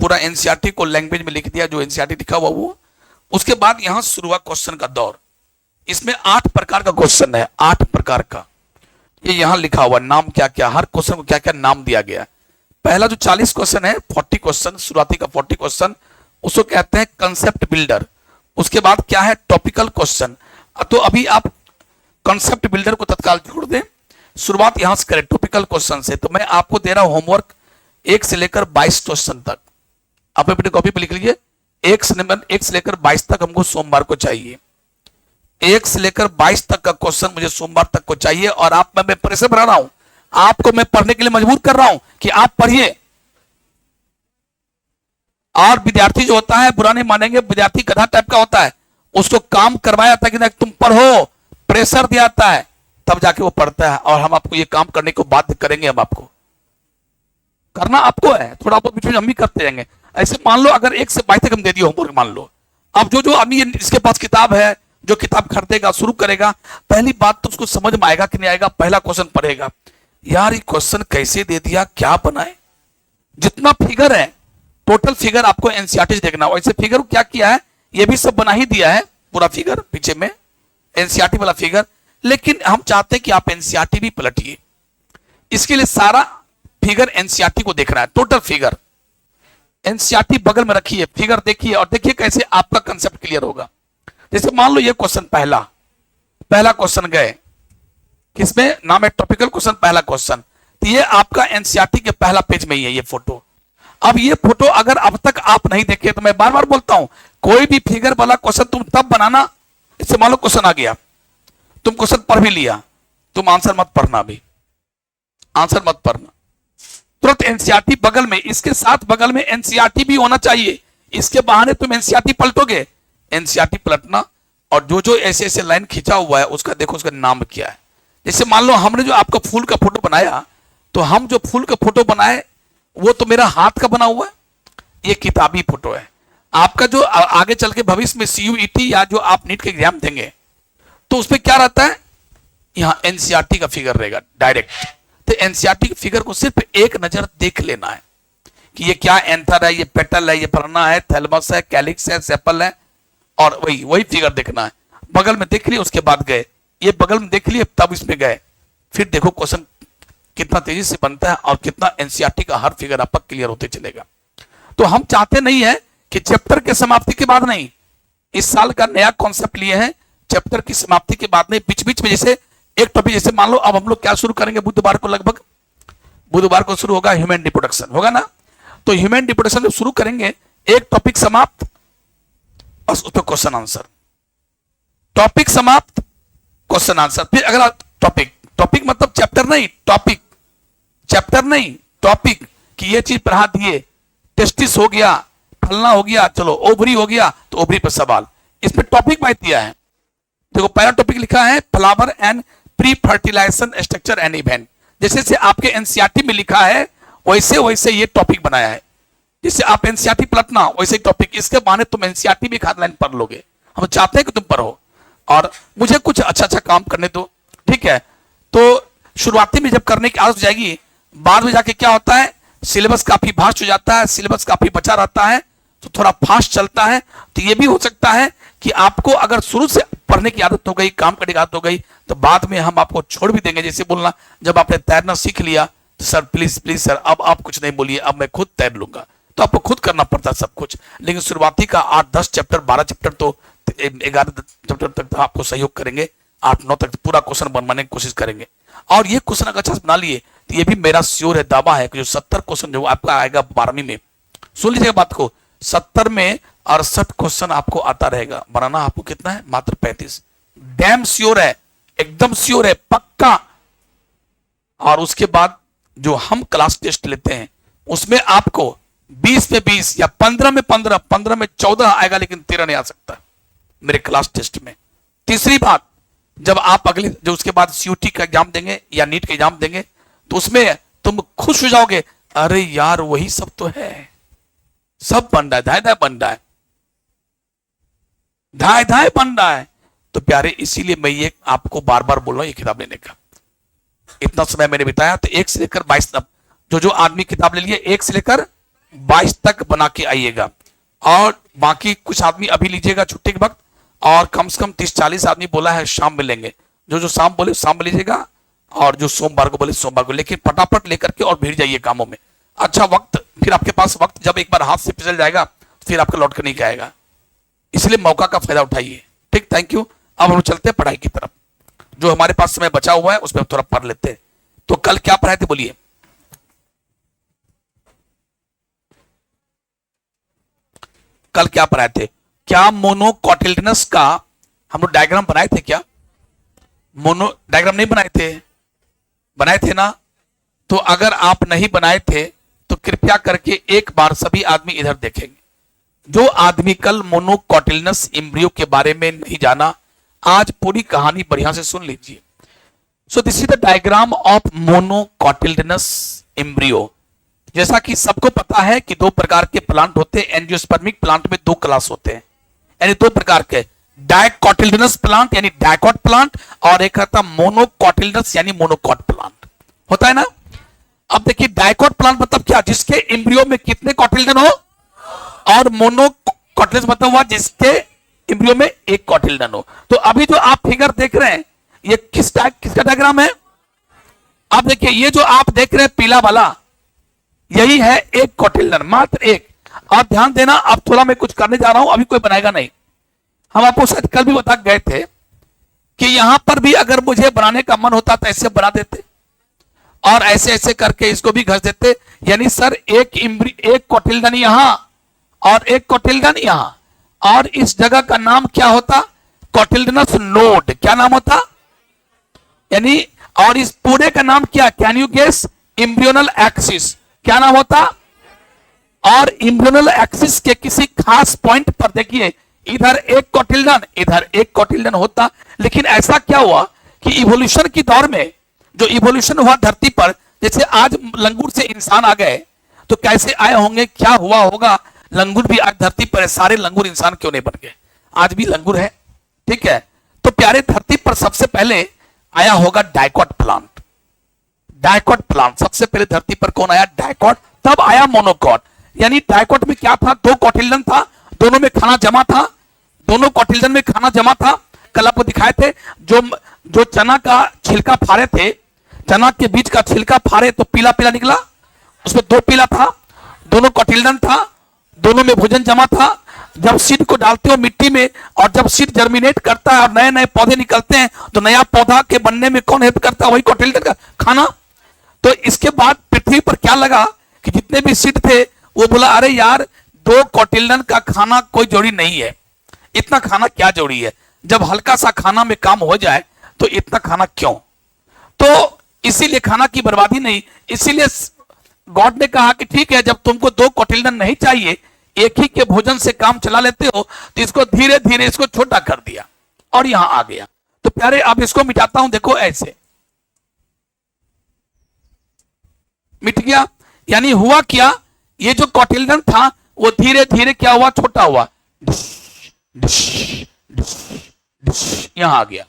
पूरा एनसीईआरटी को लैंग्वेज में लिख दिया, जो एनसीईआरटी लिखा हुआ वो। उसके बाद यहां शुरू हुआ क्वेश्चन का दौर। इसमें 8 प्रकार का क्वेश्चन है, 8 प्रकार का। ये यहां लिखा हुआ नाम क्या क्या, हर क्वेश्चन को क्या क्या नाम दिया गया। पहला जो 40 क्वेश्चन है, 40 क्वेश्चन, शुरुआती का 40 क्वेश्चन, उसको कहते हैं कंसेप्ट बिल्डर। उसके बाद क्या है, टॉपिकल क्वेश्चन। तो अभी आप कंसेप्ट बिल्डर को तत्काल छोड़ दें, शुरुआत यहां से करें टॉपिकल क्वेश्चन से। तो मैं आपको दे रहा हूं होमवर्क 1 से लेकर 22 क्वेश्चन तक। आप अपनी कॉपी पे लिख लीजिए, 1 से लेकर 22 तक हमको सोमवार को चाहिए। 1 से लेकर 22 तक का क्वेश्चन मुझे सोमवार तक को चाहिए। और आप, मैं प्रेशर बना रहा हूं, आपको मैं पढ़ने के लिए मजबूर कर रहा हूं कि आप पढ़िए। और विद्यार्थी जो होता है, बुरा नहीं मानेंगे, विद्यार्थी गधा टाइप का होता है, उसको काम करवाया जाता है कि नहीं तुम पढ़ो, प्रेशर दिया जाता है, तब जाके वो पढ़ता है। और हम आपको ये काम करने को बाध्य करेंगे, हम आपको करना आपको है, थोड़ा बहुत बीच में हम भी करते रहेंगे। ऐसे मान लो अगर 1 से 22 तक हम दे दिए होमवर्क, मान लो। अब जो अभी इसके पास किताब है, जो किताब खरीदेगा, शुरू करेगा, पहली बात तो उसको समझ में आएगा कि नहीं आएगा, पहला क्वेश्चन पढ़ेगा, यार ये क्वेश्चन कैसे दे दिया, क्या बनाए। जितना फिगर है, टोटल फिगर आपको एनसीईआरटी से देखना। वैसे फिगर क्या किया है, ये भी सब बना ही दिया है, पूरा फिगर पीछे में एनसीईआरटी वाला फिगर। लेकिन हम चाहते हैं कि आप एनसीईआरटी भी पलटिए। इसके लिए सारा फिगर एनसीईआरटी को देखना है, टोटल फिगर एनसीईआरटी बगल में रखिए, फिगर देखिए और देखिए कैसे आपका कंसेप्ट क्लियर होगा। जैसे मान लो ये क्वेश्चन पहला क्वेश्चन गए, किसमें नाम है टॉपिकल क्वेश्चन, पहला क्वेश्चन। तो ये आपका एनसीईआरटी के पहला पेज में ही है ये फोटो। अब ये फोटो अगर अब तक आप नहीं देखे, तो मैं बार बार बोलता हूं, कोई भी फिगर वाला क्वेश्चन तुम तब बनाना, इससे मान लो क्वेश्चन आ गया, तुम क्वेश्चन पढ़ भी लिया, तुम आंसर मत पढ़ना, अभी आंसर मत पढ़ना, तुरंत एनसीईआरटी बगल में, इसके साथ बगल में एनसीईआरटी भी होना चाहिए। इसके बहाने तुम एनसीईआरटी पलटोगे, एनसीईआरटी पलटना। और जो ऐसे ऐसे लाइन खींचा हुआ है उसका देखो, उसका नाम क्या है। जैसे मान लो हमने जो आपका फूल का फोटो बनाया, तो हम जो फूल का फोटो बनाए वो तो मेरा हाथ का बना हुआ है, ये किताबी फोटो है। आपका जो आगे चल के भविष्य में सीयूईटी या जो आप नीट के एग्जाम देंगे, तो उसमें क्या रहता है, यहां एनसीईआरटी का फिगर रहेगा डायरेक्ट। तो एनसीईआरटी के फिगर को सिर्फ एक नजर देख लेना है कि ये क्या एंथर है, ये पेटल है, ये फरना है, थैलमस है, कैलिक्स है, सेपल है, और वही फिगर देखना है। बगल में देख लिए, उसके बाद गए, ये बगल में देख लिए, तब इसमें गए। फिर देखो क्वेश्चन कितना तेजी से बनता है और कितना एनसीईआरटी का हर फिगर आपका क्लियर होते चलेगा। तो हम चाहते नहीं है कि चैप्टर के समाप्ति के बाद नहीं, इस साल का नया कॉन्सेप्ट लिए हैं, चैप्टर की समाप्ति के बाद नहीं, बीच बीच में जैसे एक टॉपिक, जैसे मान लो अब हम लोग क्या शुरू करेंगे, बुधवार को, लगभग बुधवार को शुरू होगा ह्यूमन रिप्रोडक्शन, होगा ना। तो ह्यूमन रिप्रोडक्शन जब शुरू करेंगे, एक टॉपिक समाप्त और उस पर क्वेश्चन आंसर, टॉपिक समाप्त, क्वेश्चन आंसर, फिर अगला टॉपिक। टॉपिक मतलब चैप्टर नहीं, टॉपिक, चैप्टर नहीं, टॉपिक, कि ये चीज पढ़ा दिए, टेस्टिस हो गया, फलना हो गया, चलो ओवरी हो गया, तो ओवरी पर सवाल, इसमें टॉपिक बांट दिया है। देखो पहला टॉपिक लिखा है flower and pre fertilization structure and event. जैसे से आपके एनसीईआरटी में लिखा है वैसे वैसे ये टॉपिक बनाया है। जैसे आप एनसीईआरटी पलटना वैसे टॉपिक, इसके बहाने तुम एनसीईआरटी भी खाद लाइन पढ़ लोगे। हम चाहते हैं कि तुम पढ़ो और मुझे कुछ अच्छा अच्छा काम करने दो, ठीक है। तो शुरुआती में जब करने की आदत हो जाएगी, बाद में जाके क्या होता है, सिलेबस काफी वास्ट हो जाता है, सिलेबस काफी बचा रहता है, तो थोड़ा फास्ट चलता है। तो ये भी हो सकता है कि आपको अगर शुरू से पढ़ने की आदत हो गई, काम करने की आदत हो गई, तो बाद में हम आपको छोड़ भी देंगे। जैसे बोलना, जब आपने तैरना सीख लिया तो सर प्लीज प्लीज सर अब आप कुछ नहीं बोलिए, अब मैं खुद तैर लूंगा। तो आपको खुद करना पड़ता है सब कुछ। लेकिन शुरुआती का 8-10 चैप्टर, 12 चैप्टर, तो 11 चैप्टर तक तो आपको सहयोग करेंगे, 8-9 तक पूरा क्वेश्चन बनवाने की कोशिश करेंगे। और ये क्वेश्चन अगर अच्छा बना लिए तो ये भी मेरा श्योर है, दावा है कि जो 70 क्वेश्चन जो आपका आएगा 12वीं में, सुन लीजिएगा बात को, 70 में 68 क्वेश्चन आपको आता रहेगा। बनाना आपको कितना है, मात्र 35। डैम श्योर है, एकदम श्योर है, पक्का। और उसके बाद जो हम क्लास टेस्ट लेते हैं उसमें आपको 20 में 20 या 15 में 15, 15 में 14 आएगा, लेकिन 13 नहीं आ सकता मेरे क्लास टेस्ट में। तीसरी बात, जब आप अगली जो उसके बाद सीयूटी का एग्जाम देंगे या नीट का एग्जाम देंगे, तो उसमें तुम खुश हो जाओगे, अरे यार वही सब तो है, सब बन रहा है, धाय धाय बन रहा है, धाय धाय बन रहा है। तो प्यारे, इसीलिए मैं ये आपको बार बार बोल रहा हूं ये किताब लेने का। इतना समय मैंने बिताया, तो 1 से लेकर 22 तक जो जो आदमी किताब ले लिए, 1 से लेकर 22 तक बना के आइएगा। और बाकी कुछ आदमी अभी लीजिएगा छुट्टी के वक्त, और कम से कम 30-40 आदमी बोला है शाम में लेंगे। जो जो शाम बोले शाम में लीजिएगा, और जो सोमवार को बोले सोमवार को। लेकिन फटाफट लेकर के और भीड़ जाइए कामों में। अच्छा वक्त, फिर आपके पास वक्त जब एक बार हाथ से फिसल जाएगा फिर आपका लौट कर नहीं आएगा, इसलिए मौका का फायदा उठाइए। ठीक, थैंक यू। अब हम चलते हैं पढ़ाई की तरफ। जो हमारे पास समय बचा हुआ है उसमें थोड़ा पढ़ लेते हैं। तो कल क्या पढ़ाए थे बोलिए? कल क्या पढ़ाए थे? क्या मोनोकोटिल्डनस का हम लोग डायग्राम बनाए थे? क्या मोनो डायग्राम नहीं बनाए थे? बनाए थे ना? तो अगर आप नहीं बनाए थे तो कृपया करके एक बार सभी आदमी इधर देखेंगे। जो आदमी कल मोनोकोटिल्डनस एम्ब्रियो के बारे में नहीं जाना, आज पूरी कहानी बढ़िया से सुन लीजिए। So this is the diagram of monocotyledonous embryo. जैसा कि सबको पता है कि दो प्रकार के प्लांट होते हैं। एंजियोस्पर्मिक प्लांट में दो क्लास होते हैं, यानी दो प्रकार के, डायकोटिल्डनस प्लांट यानी डायकॉट प्लांट, और एक आता मोनोकोटिल्डनस यानी मोनोकॉट प्लांट होता है ना। अब देखिए डायकॉट प्लांट मतलब क्या? जिसके एम्ब्रियो में कितने कोटिल्डन हो, और मोनोकोटिल्डनस मतलब हुआ जिसके एम्ब्रियो में एक कोटिल्डन हो। तो अभी जो आप फिगर देख रहे हैं ये किसका डायग्राम है? अब देखिए ये जो आप देख रहे हैं पीला वाला, यही है एक कोटिल्डन, मात्र एक। आप ध्यान देना, अब थोड़ा मैं कुछ करने जा रहा हूं, अभी कोई बनाएगा नहीं। हम आपको शायद कल भी बता गए थे कि यहां पर भी अगर मुझे बनाने का मन होता तो ऐसे बना देते, और ऐसे ऐसे करके इसको भी घस देते। यानी सर एक कोटिल्डन यहां और एक कोटिल्डन यहां, और इस जगह का नाम क्या होता? कोटिल्डनस नोड। क्या नाम होता? यानी, और इस पूरे का नाम क्या? Can you guess? Embryonal axis. क्या नाम होता? और एम्ब्रियोनल एक्सिस के किसी खास पॉइंट पर देखिए, इधर एक कोटिल्डन इधर एक कोटिल्डन होता। लेकिन ऐसा क्या हुआ कि इवोल्यूशन की दौर में जो इवोल्यूशन हुआ धरती पर, जैसे आज लंगूर से इंसान आ गए, तो कैसे आए होंगे, क्या हुआ होगा? लंगूर भी आज धरती पर है। सारे लंगूर इंसान क्यों नहीं बन गए? आज भी लंगूर है, ठीक है। तो प्यारे धरती पर सबसे पहले आया होगा डायकॉट प्लांट। डायकॉट प्लांट सबसे पहले धरती पर कौन आया? डायकॉट। तब आया मोनोकॉट। यानी डायकॉट में क्या था? दो कोटिल्डन था, दोनों में खाना जमा था, दोनों कोटिल्डन में खाना जमा था। कल आपको दिखाए थे, जो चना का छिलका फाड़े थे, चना के बीच का छिलका फाड़े तो पीला पीला निकला, उसमें दो पीला था, दोनों कोटिल्डन था, दोनों में भोजन जमा था। जब सीड को डालते हो मिट्टी में, और जब सीड जर्मिनेट करता है और नए नए पौधे निकलते हैं, तो नया पौधा के बनने में कौन हेल्प करता है? वही कोटिल्डन का खाना। तो इसके बाद पृथ्वी पर क्या लगा कि जितने भी सीड थे वो बोला, अरे यार दो कोटिल्डन का खाना कोई जोड़ी नहीं है, इतना खाना क्या जोड़ी है? जब हल्का सा खाना में काम हो जाए तो इतना खाना क्यों? तो इसीलिए खाना की बर्बादी नहीं, इसीलिए गॉड ने कहा कि ठीक है, जब तुमको दो कोटिल्डन नहीं चाहिए, एक ही के भोजन से काम चला लेते हो, तो इसको धीरे धीरे इसको छोटा कर दिया और यहां आ गया। तो प्यारे अब इसको मिटाता हूं, देखो ऐसे मिट गया। यानी हुआ क्या? ये जो कोटिल्डन था वो धीरे धीरे क्या हुआ? छोटा हुआ, यहां आ गया,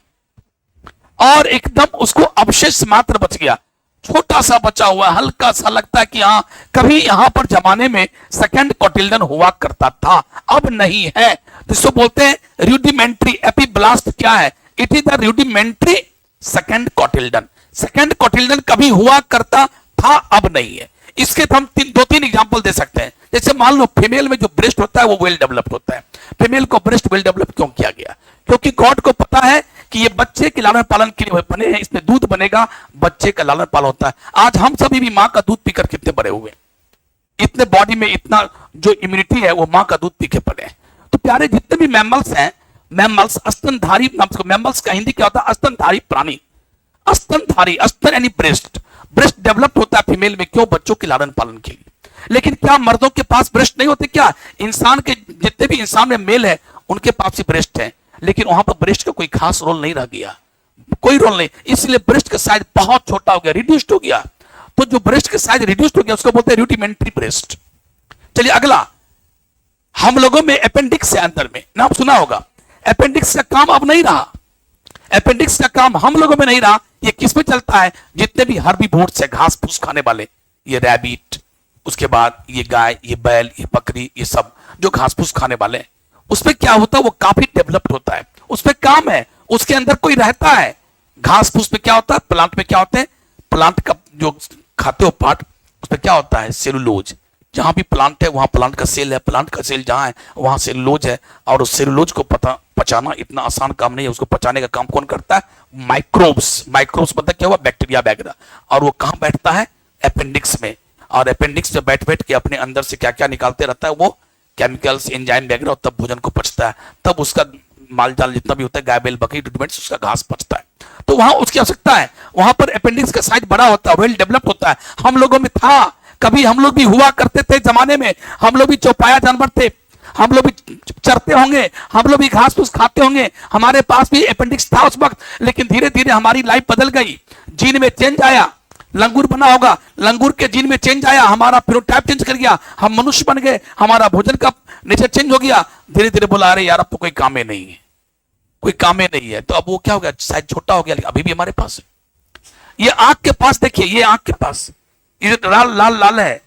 और एकदम उसको अवशेष मात्र बच गया, छोटा सा बचा हुआ, हल्का सा लगता है कि हाँ कभी यहां पर जमाने में सेकंड कोटिल्डन हुआ करता था, अब नहीं है। जिसको बोलते हैं रूडिमेंट्री एपिब्लास्ट। क्या है? It is the rudimentary second cotyledon. Second cotyledon कभी हुआ करता था, अब नहीं है। इसके हम दो तीन एग्जांपल दे सकते हैं। जैसे मान लो फीमेल में जो ब्रेस्ट होता है वो वेल डेवलप्ड होता है। फीमेल को ब्रेस्ट वेल डेवलप क्यों किया गया? क्योंकि गॉड को पता है कि ये बच्चे के लालन पालन के लिए बने हैं, इसमें दूध बनेगा, बच्चे का लालन पालन होता है। आज हम सभी भी माँ का दूध पीकर कितने बड़े हुए, इतने बॉडी में इतना जो इम्यूनिटी है वो माँ का दूध पी के बने हैं। तो प्यारे जितने भी मैमल्स हैं, मैमल्स स्तनधारी, मैमल्स का हिंदी क्या होता है? स्तनधारी प्राणी। स्तनधारी, स्तन यानी ब्रेस्ट। ब्रेस्ट डेवलप होता है फीमेल में, क्यों? बच्चों के लालन पालन के लिए। लेकिन क्या मर्दों के पास ब्रेस्ट नहीं होते? क्या इंसान के जितने भी इंसान में मेल है उनके पास ही ब्रेस्ट है, लेकिन वहां पर ब्रेस्ट का कोई खास रोल नहीं रह गया, कोई रोल नहीं, इसलिए ब्रेस्ट का साइज बहुत छोटा हो गया, रिड्यूस्ड हो गया। तो जो ब्रेस्ट का साइज रिड्यूस्ड हो गया उसको बोलते हैं रूडिमेंट्री ब्रेस्ट। चलिए अगला, हम लोगों में अपेंडिक्स है अंदर में, नाम सुना होगा। अपेंडिक्स का काम अब नहीं रहा, अपेंडिक्स का काम हम लोगों में नहीं रहा। ये किस में चलता है? जितने भी हर्बीवोर्स है, घास फूस खाने वाले, ये रैबिट, उसके बाद ये गाय, ये बैल, ये बकरी, ये सब जो घास फूस खाने वाले हैं, उसमें क्या होता है, वो काफी डेवलप्ड होता है, उसमें काम है, उसके अंदर कोई रहता है। घास फूस में क्या होता है, प्लांट में क्या होते हैं, प्लांट का जो खाते हो पार्ट, उसमें क्या होता है, सेलुलोज। जहां भी प्लांट है वहां प्लांट का सेल है, प्लांट का सेल जहां है वहां सेलुलोज है। और उस सेलुलोज को पचाना इतना आसान काम नहीं है, उसको पचाने का काम कौन करता है, माइक्रोब्स। माइक्रोब्स मतलब क्या हुआ, बैक्टीरिया वगैरह। और वो कहां बैठता है, अपेंडिक्स में। और अपेंडिक्स में बैठ बैठ के अपने अंदर से क्या क्या निकालते रहता है, वो केमिकल्स, एंजाइम वगैरह, और तब भोजन को पचता है। तब उसका माल जाल जितना भी होता है, गाय बैल बकरी रुडिमेंट्स, उसका घास पचता है। तो वहां उसकी आवश्यकता है, वहां पर अपेंडिक्स का साइज बड़ा होता है, वेल डेवलप होता है। हम लोगों में था, कभी हम लोग भी हुआ करते थे जमाने में, हम लोग भी चौपाया जानवर थे, हम लोग भी चरते होंगे, हम लोग भी घास फूस खाते होंगे, हमारे पास भी अपेंडिक्स था उस वक्त। लेकिन धीरे धीरे हमारी लाइफ बदल गई, जीन में चेंज आया, लंगूर बना होगा, लंगूर के जीन में चेंज आया, हमारा फिनोटाइप चेंज कर गया, हम मनुष्य बन गए, हमारा भोजन का नेचर चेंज हो गया। धीरे धीरे बोला अरे यार अब तो कोई काम ही नहीं है, कोई काम ही नहीं है। तो अब वो क्या हो गया, शायद छोटा हो गया, लेकिन अभी भी हमारे पास है। ये आंख के पास देखिए, ये आंख के पास ये लाल लाल लाल है,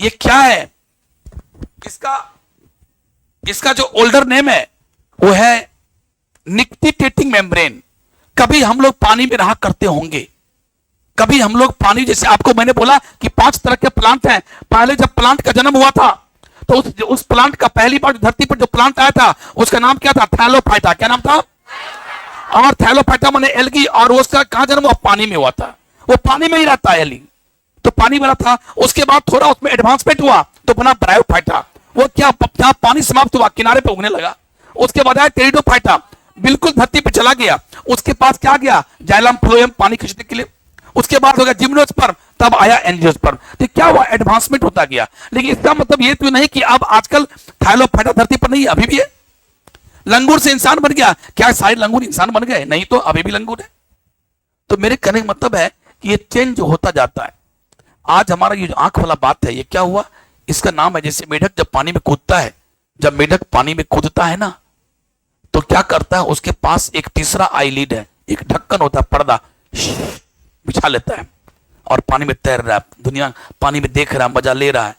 ये क्या है, इसका जो ओल्डर नेम है वो है निक्टिटेटिंग मेम्ब्रेन। कभी हम लोग पानी में रहा करते होंगे, कभी हम लोग पानी, जैसे आपको मैंने बोला कि 5 तरह के प्लांट हैं। पहले जब प्लांट का जन्म हुआ था तो उस प्लांट का पहली बार धरती पर जो प्लांट आया था उसका नाम क्या था, थैलोफाइटा। क्या नाम था, और थैलोफाइटा माने एल्गी, और उसका कहां जन्म हुआ, पानी में हुआ था। वो पानी में ही रहता है एल्गी, तो पानी वाला था। उसके बाद थोड़ा उसमें एडवांसमेंट हुआ तो बना ब्रायोफाइटा। वो क्या, जहां पानी समाप्त हुआ किनारे पे उगने लगा। उसके बाद आया टेरिडोफाइटा, बिल्कुल धरती पे चला गया। उसके पास क्या गया, जाइलम फ्लोएम, पानी खींचने के लिए। उसके बाद हो गया जिम्नोस्पर्म, तब आया एंजियोस्पर्म। तो क्या हुआ, एडवांसमेंट होता गया। लेकिन इसका मतलब ये तो नहीं कि अब आजकल थैलोफाइटा धरती पर नहीं है, अभी भी है। लंगूर से इंसान बन गया, क्या सारे लंगूर इंसान बन गए, नहीं, तो अभी भी लंगूर है। तो मेरे कहने का मतलब है कि ये चेंज होता जाता है। आज हमारा ये जो आंख वाला बात है, ये क्या हुआ, इसका नाम है, जैसे मेढक जब पानी में कूदता है, जब मेढक पानी में कूदता है ना, तो क्या करता है, उसके पास एक तीसरा आईलिड है, एक ढक्कन होता है, पर्दा बिछा लेता है, और पानी में तैर रहा है, दुनिया पानी में देख रहा है, मजा ले रहा है।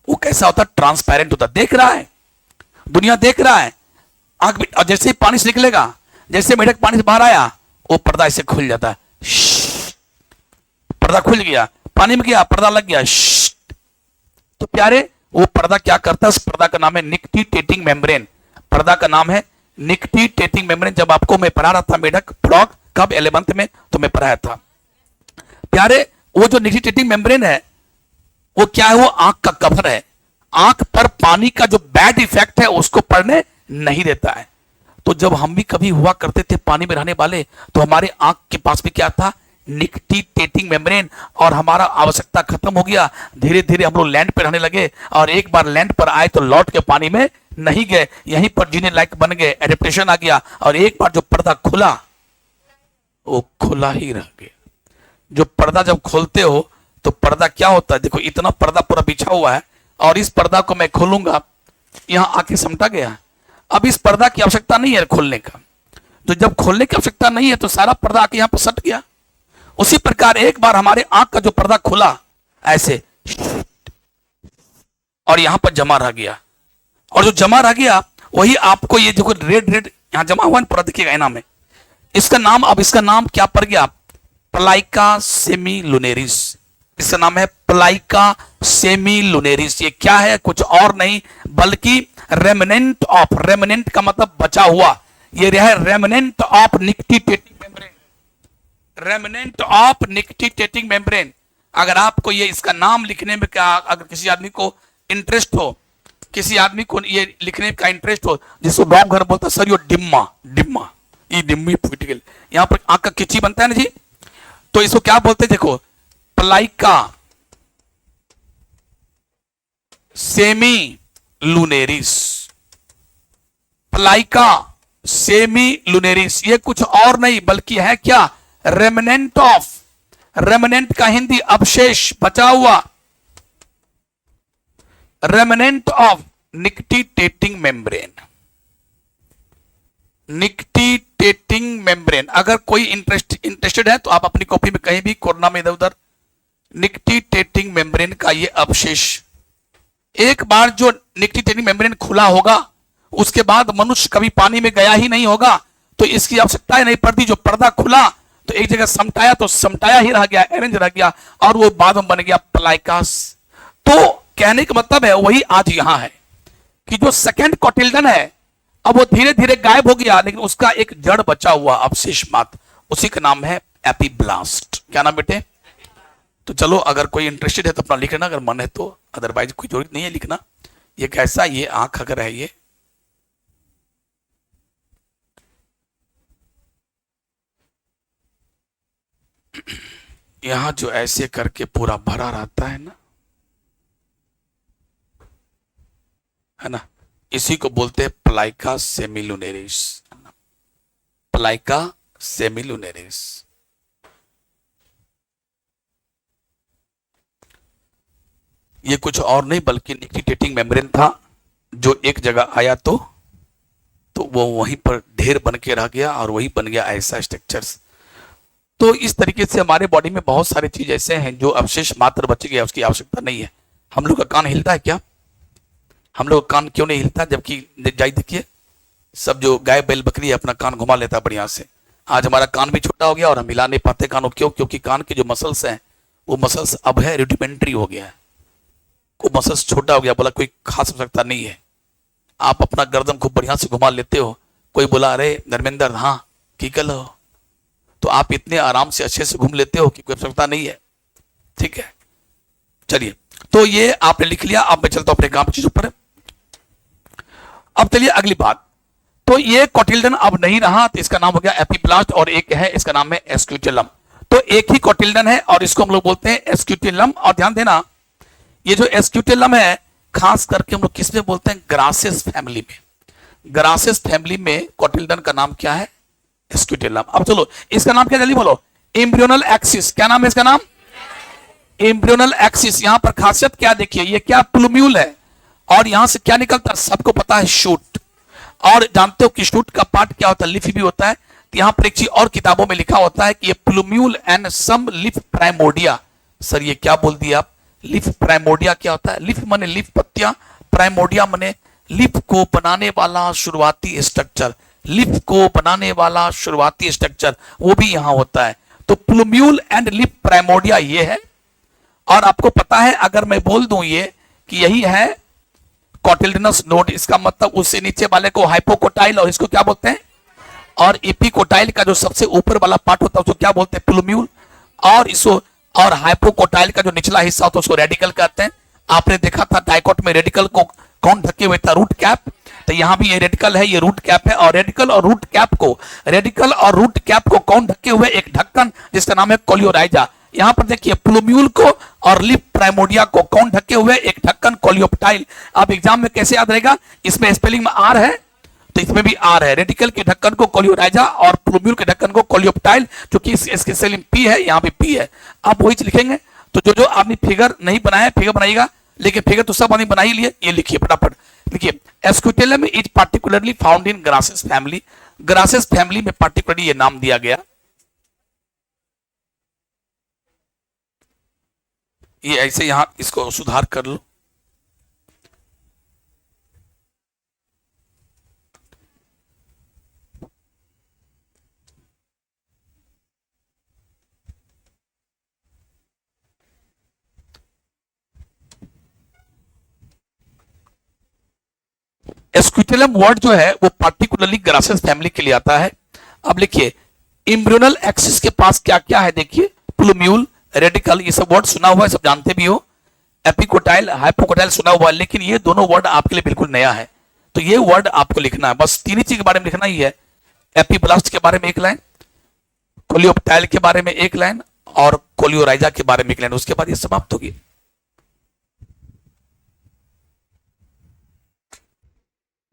वो कैसा होता है, ट्रांसपेरेंट होता है, देख रहा है, दुनिया देख रहा है। आंख भी, और जैसे ही पानी से निकलेगा, जैसे मेढक पानी से बाहर आया, वो पर्दा ऐसे खुल जाता है, पर्दा खुल गया, पानी में गया, पर्दा लग गया। तो प्यारे, वो पर्दा क्या करता है, उस पर्दा का नाम है निक्टिटेटिंग मेम्ब्रेन। पर्दा का नाम है निक्टिटेटिंग मेम्ब्रेन। जब आपको मैं पढ़ा रहा था मेढक फ्रॉग, कब, 11th में, तो मैं पढ़ाया था। प्यारे, वो जो निक्टिटेटिंग मेम्ब्रेन है वो क्या है, वो आंख का कवर है। आंख पर पानी का जो बैड इफेक्ट है उसको पड़ने नहीं देता है। तो जब हम भी कभी हुआ करते थे पानी में रहने वाले, तो हमारे आंख के पास भी क्या था, निक्टिटेटिंग मेम्ब्रेन, और हमारा आवश्यकता खत्म हो गया। धीरे धीरे हम लोग लैंड पर रहने लगे, और एक बार लैंड पर आए तो लौट के पानी में नहीं गए, यहीं पर जीने लायक बन गए, एडेप्टेशन आ गया। और एक बार जो पर्दा खुला, वो खुला ही रह गया। जो पर्दा जब खोलते हो तो पर्दा क्या होता है, देखो इतना पर्दा पूरा बिछा हुआ है, और इस पर्दा को मैं खोलूंगा, यहां आके समटा गया। अब इस पर्दा की आवश्यकता नहीं है खोलने का, तो जब खोलने की आवश्यकता नहीं है तो सारा पर्दा आके यहां पर सट गया। उसी प्रकार एक बार हमारे आंख का जो पर्दा खुला ऐसे, और यहां पर जमा रह गया, और जो जमा रह गया वही आपको ये जो रेड रेड यहां जमा हुआ पर्दा दिखेगा इना में, इसका नाम, अब इसका नाम क्या पड़ गया, प्लाइका सेमीलुनेरिस। इसका नाम है प्लाइका सेमीलुनेरिस। ये क्या है, कुछ और नहीं बल्कि रेमनेंट ऑफ, रेमनेंट का मतलब बचा हुआ, ये है remnant of nictitating membrane, remnant of nictitating membrane. अगर आपको ये इसका नाम लिखने में क्या, अगर किसी आदमी को इंटरेस्ट हो, किसी आदमी को ये लिखने का इंटरेस्ट हो, जिसको गांव घर बोलता है सर यो डिम्मा, डिम्मा, ये डिम्मी फूट गई, यहां पर आंख का किची बनता है ना जी, तो इसको क्या बोलते हैं, देखो प्लाइका सेमी लुनेरिस, प्लाइका सेमी लुनेरिस। ये कुछ और नहीं बल्कि है क्या, रेमनेंट ऑफ, रेमनेंट का हिंदी अवशेष, बचा हुआ, remnant of nictitating membrane, nictitating membrane. अगर कोई इंटरेस्टेड है तो आप अपनी कॉपी में कहीं भी कोर्नर में इधर उधर निक्टिटेटिंग मेम्ब्रेन का ये अवशेष, एक बार जो निक्टिटेटिंग मेम्ब्रेन खुला होगा उसके बाद मनुष्य कभी पानी में गया ही नहीं होगा, तो इसकी आवश्यकता ही नहीं पड़ती। जो पर्दा खुला तो एक जगह समटाया तो समटाया ही रह गया, अरेंज रह गया, और वो बाद में बन गया प्लाइकास। तो कहने का मतलब है वही आज यहां है कि जो सेकंड कोटिल्डन है अब वो धीरे धीरे गायब हो गया, लेकिन उसका एक जड़ बचा हुआ अवशेष मात्र, उसी का नाम है एपीब्लास्ट। क्या नाम बेटे? तो चलो अगर कोई इंटरेस्टेड है तो अपना लिख लेना, अगर मन है तो, अदरवाइज कोई जरूरत नहीं है लिखना। ये कैसा, ये आंख अगर है, ये यहां जो ऐसे करके पूरा भरा रहता है ना, इसी को बोलते हैं प्लाइका सेमिलुनेरिस। प्लाइका सेमिलुनेरिस। ये कुछ और नहीं बल्कि निक्टिटेटिंग मेम्ब्रेन था, जो एक जगह आया तो वो वहीं पर ढेर बन के रह गया और वही बन गया ऐसा स्ट्रक्चर्स। तो इस तरीके से हमारे बॉडी में बहुत सारे चीज ऐसे हैं जो अवशेष मात्र बच गया, उसकी आवश्यकता नहीं है। हम लोग का कान हिलता है क्या? हम लोग का कान क्यों नहीं हिलता? जबकि जाइए देखिए, सब जो गाय बैल बकरी है अपना कान घुमा लेता है बढ़िया से। आज हमारा कान भी छोटा हो गया और हम हिला नहीं पाते कानों। क्यों? क्योंकि कान के जो मसल्स हैं वो मसल्स अब है रुडिमेंट्री हो गया है, वो मसल्स छोटा हो गया, बोला कोई खास आवश्यकता नहीं है। आप अपना गर्दन खूब बढ़िया से घुमा लेते हो, कोई बोला अरे धर्मेंद्र हाँ की कल हो, तो आप इतने आराम से अच्छे से घूम लेते हो कि कोई आवश्यकता नहीं है। ठीक है, चलिए, तो ये आपने लिख लिया। अब मैं चलता हूं अपने काम चीजों पर। अब चलिए अगली बात, तो ये कोटिल्डन अब नहीं रहा, तो इसका नाम हो गया एपीब्लास्ट, और एक है इसका नाम है एस्क्यूटेलम। तो एक ही कोटिल्डन है और इसको हम लोग बोलते हैं एस्क्यूटेलम। और ध्यान देना, ये जो एस्क्यूटेलम है खास करके हम लोग किस में बोलते हैं? ग्रासेस फैमिली में। ग्रासेस फैमिली में कोटिल्डन का नाम क्या है? एस्क्यूटेलम। अब चलो इसका नाम क्या, जल्दी बोलो। Embryonal axis. क्या नाम है इसका? नाम एम्ब्रियोनल एक्सिस। यहां पर खासियत क्या देखिए, ये क्या प्लूम्यूल है और यहां से क्या निकलता है? सबको पता है शूट। और जानते हो कि शूट का पार्ट क्या होता है? लिफ भी होता है। तो यहां पर एक चीज और किताबों में लिखा होता है कि ये प्लूम्यूल एंड सम लिफ प्राइमोर्डिया। सर ये क्या बोल दिया आप? लिफ प्राइमोर्डिया क्या होता है? लिफ माने लिफ पत्तियां, प्राइमोर्डिया माने लिफ को बनाने वाला शुरुआती स्ट्रक्चर। लिफ को बनाने वाला शुरुआती स्ट्रक्चर वो भी यहां होता है। तो प्लूम्यूल एंड लिफ प्राइमोर्डिया ये है। और आपको पता है अगर मैं बोल दूं ये कि यही है कोटिल्डनस नोड, इसका मतलब उससे नीचे वाले को हाइपोकोटाइल और इसको क्या बोलते हैं? और एपिकोटाइल का जो सबसे ऊपर वाला पार्ट होता है उसको क्या बोलते हैं? प्लूम्यूल। और इसको और हाइपोकोटाइल का जो निचला हिस्सा होता है उसको रेडिकल कहते हैं। आपने देखा था डाइकोट में रेडिकल को कौन ढके हुए था? Root cap. तो यहां भी ये रेडिकल है, ये रूट कैप है। और रेडिकल और रूट कैप को कौन ढके हुए? एक ढक्कन जिसका नाम है कोलियोराइजा। यहां पर देखिए प्लूम्यूल को और लिफ प्राइमोर्डिया को कौन ढके हुए? एक ढक्कन कोलियोप्टाइल। अब एग्जाम में कैसे याद रहेगा? इसमें स्पेलिंग में आर है तो इसमें भी आर है। रेडिकल के ढक्कन को कोलियोराइजा और प्लूम्यूल के ढक्कन को कोलियोप्टाइल, क्योंकि इसके स्पेलिंग पी है, यहां भी पी है। आप वही लिखेंगे। तो जो आदमी फिगर नहीं बनाया फिगर बनाएगा, लेकिन फिगर तो सब आदमी बना ही लिए। ये लिखिए फटाफट, लिखिए scutellum is particularly found in grasses family. Grasses family में पार्टिकुलरली ये नाम दिया गया। ये ऐसे यहां इसको सुधार कर लो। एस्क्यूटेलम वर्ड जो है वो पार्टिकुलरली ग्रासेस फैमिली के लिए आता है। अब लिखिए एम्ब्रियोनल एक्सिस के पास क्या क्या है? देखिए प्लूम्यूल, रेडिकल, ये सब वर्ड सुना हुआ है, सब जानते भी हो। एपिकोटाइल, हाइपोकोटाइल सुना हुआ है, लेकिन ये दोनों वर्ड आपके लिए बिल्कुल नया है। तो ये वर्ड आपको लिखना है, बस तीन ही चीज के बारे में लिखना ही है। एपीब्लास्ट के बारे में एक लाइन, कोलियोप्टाइल के बारे में एक लाइन और कोलियोराइजा के बारे में एक लाइन, उसके बाद ये समाप्त होगी।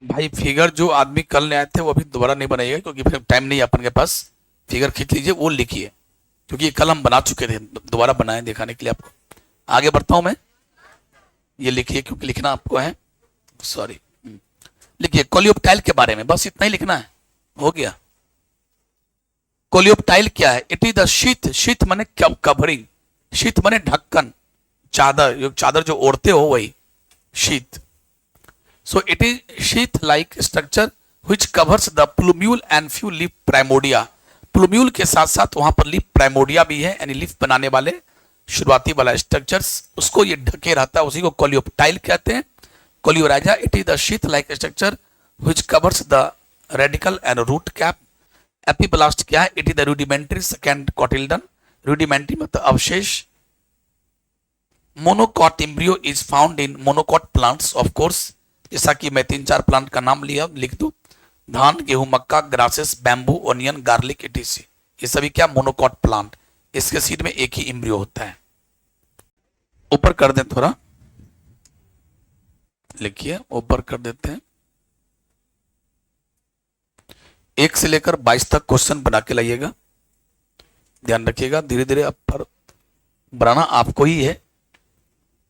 भाई फिगर जो आदमी कल ले आए थे वो अभी दोबारा नहीं बनाइएगा, क्योंकि फिर टाइम नहीं है अपन के पास। फिगर खींच लीजिए, वो लिखिए, क्योंकि ये कल हम बना चुके थे, दोबारा बनाए दिखाने के लिए आपको। आगे बढ़ता हूं मैं, ये लिखिए क्योंकि लिखना आपको है, सॉरी। लिखिए कोलियोप्टाइल के बारे में, बस इतना ही लिखना है, हो गया। कोलियोप्टाइल क्या है? It is the sheath. Sheath माने कवरिंग, शीत माने ढक्कन, चादर, चादर जो ओढ़ते हो वही शीत। सो इट इज शीत like structure which covers the plumule and few leaf primordia. Plumule के साथ साथ वहां पर लीफ प्राइमोडिया भी है, यानी लीफ बनाने वाले शुरुआती वाला स्ट्रक्चर्स, उसको ये ढके रहता है, उसी को कोलियोप्टाइल कहते हैं। Coleorhiza it is the sheath like structure which covers the radical and root cap। Epiblast क्या है? It is the rudimentary second cotyledon. Rudimentary मतलब अवशेष। Monocot embryo is found in monocot plants of course, जैसा कि मैं 3-4 plant का नाम लिया, लिख दूं, धान, गेहूं, मक्का, grasses, bamboo, onion, garlic, ETC, ये सभी क्या मोनोकॉट प्लांट। इसके सीड में एक ही एम्ब्रियो होता है। ऊपर कर दें थोड़ा, लिखिए ऊपर कर देते हैं। 1 से लेकर 22 तक क्वेश्चन बना के लाइएगा, ध्यान रखिएगा। धीरे धीरे अब पर बनाना आपको ही है,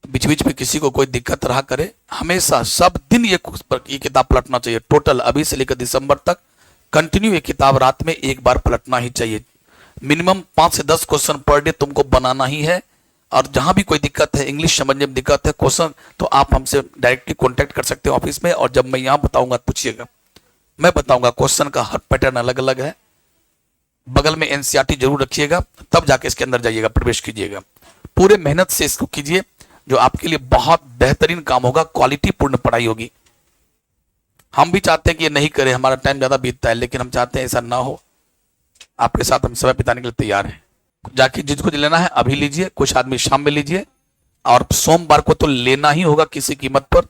बीच बीच में किसी को कोई दिक्कत रहा करे, हमेशा सब दिन ये किताब पलटना चाहिए। टोटल अभी से लेकर दिसंबर तक कंटिन्यू ये किताब रात में एक बार पलटना ही चाहिए। मिनिमम 5 से 10 क्वेश्चन पर डे तुमको बनाना ही है। और जहां भी कोई दिक्कत है, इंग्लिश समझने में दिक्कत है, क्वेश्चन, तो आप हमसे डायरेक्टली कॉन्टेक्ट कर सकते हो ऑफिस में। और जब मैं यहाँ बताऊंगा पूछिएगा, मैं बताऊंगा। क्वेश्चन का हर पैटर्न अलग अलग है। बगल में एनसीईआरटी जरूर रखिएगा, तब जाके इसके अंदर जाइएगा, प्रवेश कीजिएगा। पूरे मेहनत से इसको कीजिए, जो आपके लिए बहुत बेहतरीन काम होगा, क्वालिटी पूर्ण पढ़ाई होगी। हम भी चाहते हैं कि ये नहीं करें, हमारा टाइम ज्यादा बीतता है, लेकिन हम चाहते हैं ऐसा ना हो। आपके साथ हम समय बिताने के लिए तैयार हैं। जाके जिसको लेना है अभी लीजिए, कुछ आदमी शाम में लीजिए, और सोमवार को तो लेना ही होगा किसी कीमत पर।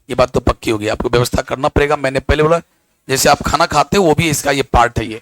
ये बात तो पक्की होगी, आपको व्यवस्था करना पड़ेगा। मैंने पहले बोला, जैसे आप खाना खाते हो वो भी इसका ये पार्ट है। ये